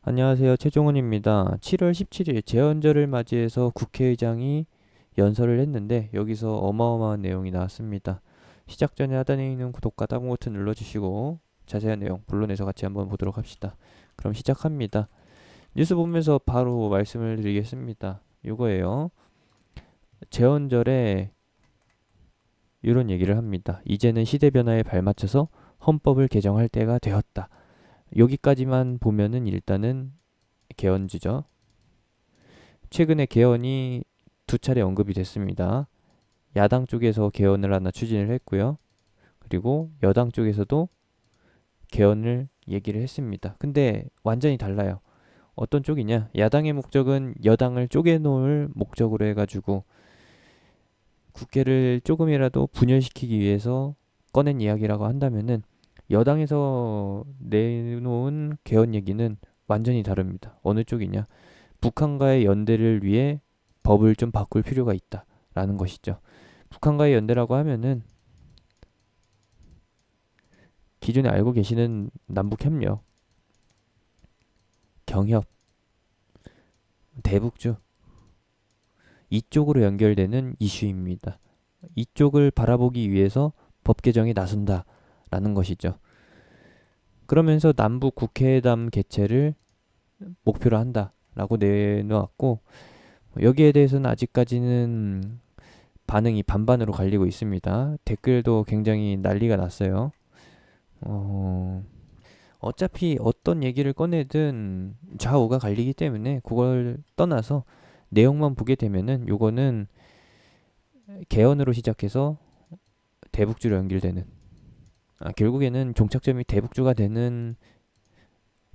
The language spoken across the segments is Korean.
안녕하세요. 최종훈입니다. 7월 17일 제헌절을 맞이해서 국회의장이 연설을 했는데 여기서 어마어마한 내용이 나왔습니다. 시작 전에 하단에 있는 구독과 다음 버튼 눌러주시고 자세한 내용 본론에서 같이 한번 보도록 합시다. 그럼 시작합니다. 뉴스 보면서 바로 말씀을 드리겠습니다. 이거예요. 제헌절에 이런 얘기를 합니다. 이제는 시대 변화에 발맞춰서 헌법을 개정할 때가 되었다. 여기까지만 보면은 일단은 개헌주죠. 최근에 개헌이 두 차례 언급이 됐습니다. 야당 쪽에서 개헌을 하나 추진을 했고요. 그리고 여당 쪽에서도 개헌을 얘기를 했습니다. 근데 완전히 달라요. 어떤 쪽이냐? 야당의 목적은 여당을 쪼개놓을 목적으로 해가지고 국회를 조금이라도 분열시키기 위해서 꺼낸 이야기라고 한다면은 여당에서 내놓은 개헌 얘기는 완전히 다릅니다. 어느 쪽이냐? 북한과의 연대를 위해 법을 좀 바꿀 필요가 있다라는 것이죠. 북한과의 연대라고 하면은 기존에 알고 계시는 남북협력, 경협, 대북주 이쪽으로 연결되는 이슈입니다. 이쪽을 바라보기 위해서 법 개정에 나선다라는 것이죠. 그러면서 남북 국회회담 개최를 목표로 한다라고 내놓았고 여기에 대해서는 아직까지는 반응이 반반으로 갈리고 있습니다. 댓글도 굉장히 난리가 났어요. 어, 어차피 어떤 얘기를 꺼내든 좌우가 갈리기 때문에 그걸 떠나서 내용만 보게 되면은 요거는 개헌으로 시작해서 대북주로 연결되는 결국에는 종착점이 대북주가 되는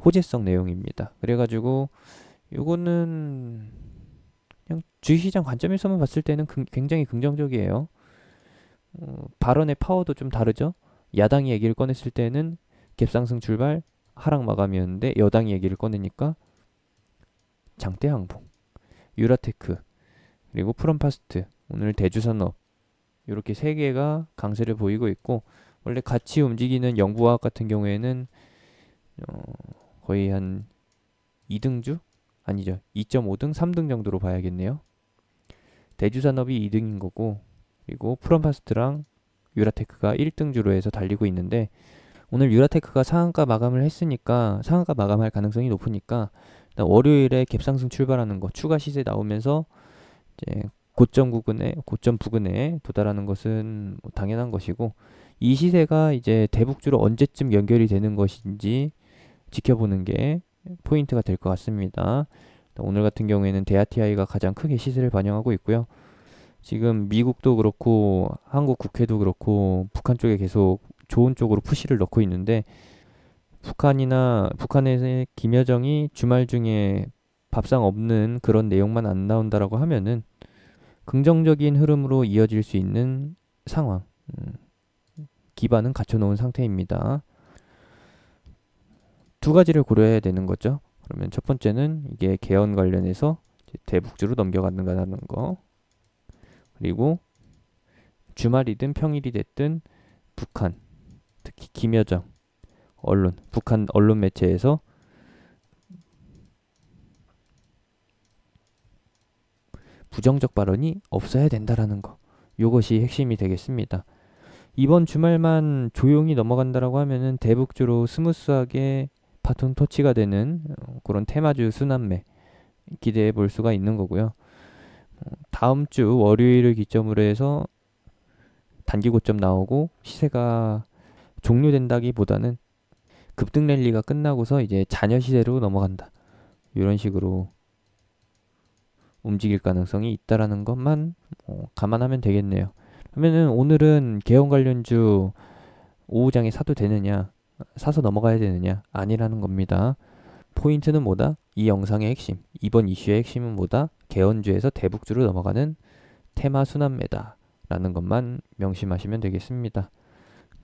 호재성 내용입니다. 그래가지고 요거는 그냥 주식시장 관점에서만 봤을 때는 굉장히 긍정적이에요. 발언의 파워도 좀 다르죠. 야당이 얘기를 꺼냈을 때는 갭상승 출발, 하락 마감이었는데 여당이 얘기를 꺼내니까 장대 항복, 유라테크, 그리고 프롬파스트, 오늘 대주산업 이렇게 세 개가 강세를 보이고 있고 원래 같이 움직이는 영부화학 같은 경우에는 어, 거의 한 2등주? 아니죠. 2.5등, 3등 정도로 봐야겠네요. 대주산업이 2등인 거고 그리고 프롬파스트랑 유라테크가 1등주로 해서 달리고 있는데 오늘 유라테크가 상한가 마감을 했으니까 상한가 마감할 가능성이 높으니까 일단 월요일에 갭상승 출발하는 거 추가 시세 나오면서 이제 고점 부근에 도달하는 것은 뭐 당연한 것이고 이 시세가 이제 대북주로 언제쯤 연결이 되는 것인지 지켜보는 게 포인트가 될 것 같습니다. 오늘 같은 경우에는 대아티아이가 가장 크게 시세를 반영하고 있고요. 지금 미국도 그렇고 한국 국회도 그렇고 북한 쪽에 계속 좋은 쪽으로 푸시를 넣고 있는데 북한의 김여정이 주말 중에 밥상 없는 그런 내용만 안 나온다라고 하면은 긍정적인 흐름으로 이어질 수 있는 상황, 기반은 갖춰놓은 상태입니다. 두 가지를 고려해야 되는 거죠. 그러면 첫 번째는 이게 개헌 관련해서 대북주로 넘겨간다는 거, 그리고 주말이든 평일이 됐든 북한, 특히 김여정 북한 언론 매체에서 부정적 발언이 없어야 된다라는 거. 이것이 핵심이 되겠습니다. 이번 주말만 조용히 넘어간다라고 하면은 대북주로 스무스하게 바톤 터치가 되는 그런 테마주 순환매 기대해 볼 수가 있는 거고요. 다음 주 월요일을 기점으로 해서 단기 고점 나오고 시세가 종료된다기보다는 급등 랠리가 끝나고서 이제 잔여 시세로 넘어간다. 이런 식으로 움직일 가능성이 있다라는 것만 감안하면 되겠네요. 그러면은 오늘은 개헌 관련주 오후장에 사도 되느냐, 사서 넘어가야 되느냐, 아니라는 겁니다. 포인트는 뭐다? 이 영상의 핵심, 이번 이슈의 핵심은 뭐다? 개헌주에서 대북주로 넘어가는 테마 순환매다. 라는 것만 명심하시면 되겠습니다.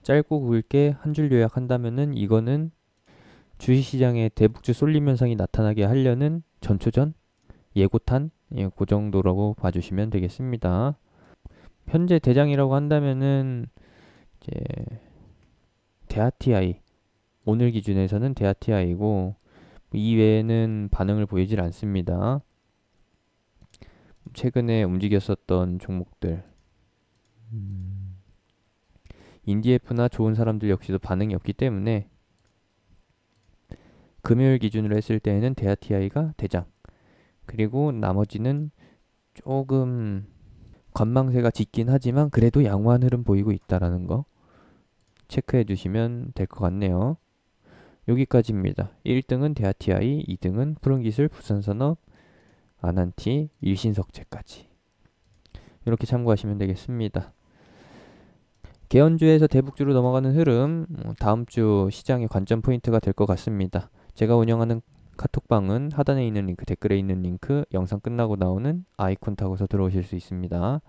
짧고 굵게 한 줄 요약한다면은 이거는 주식시장에 대북주 쏠림 현상이 나타나게 하려는 전초전, 예고탄, 그 정도라고 봐주시면 되겠습니다. 현재 대장이라고 한다면은 이제 대아티아이 오늘 기준에서는 대아티아이고 이외에는 반응을 보이질 않습니다. 최근에 움직였었던 종목들, 인디에프나 좋은 사람들 역시도 반응이 없기 때문에 금요일 기준으로 했을 때에는 대하TI가 대장, 그리고 나머지는 조금 관망세가 짙긴 하지만 그래도 양호한 흐름 보이고 있다라는 거 체크해 두시면 될 것 같네요. 여기까지입니다. 1등은 대하TI, 2등은 푸른기술, 부산산업, 아난티, 일신석재까지 이렇게 참고하시면 되겠습니다. 개헌주에서 대북주로 넘어가는 흐름, 다음 주 시장의 관전 포인트가 될 것 같습니다. 제가 운영하는 카톡방은 하단에 있는 링크, 댓글에 있는 링크, 영상 끝나고 나오는 아이콘 타고서 들어오실 수 있습니다.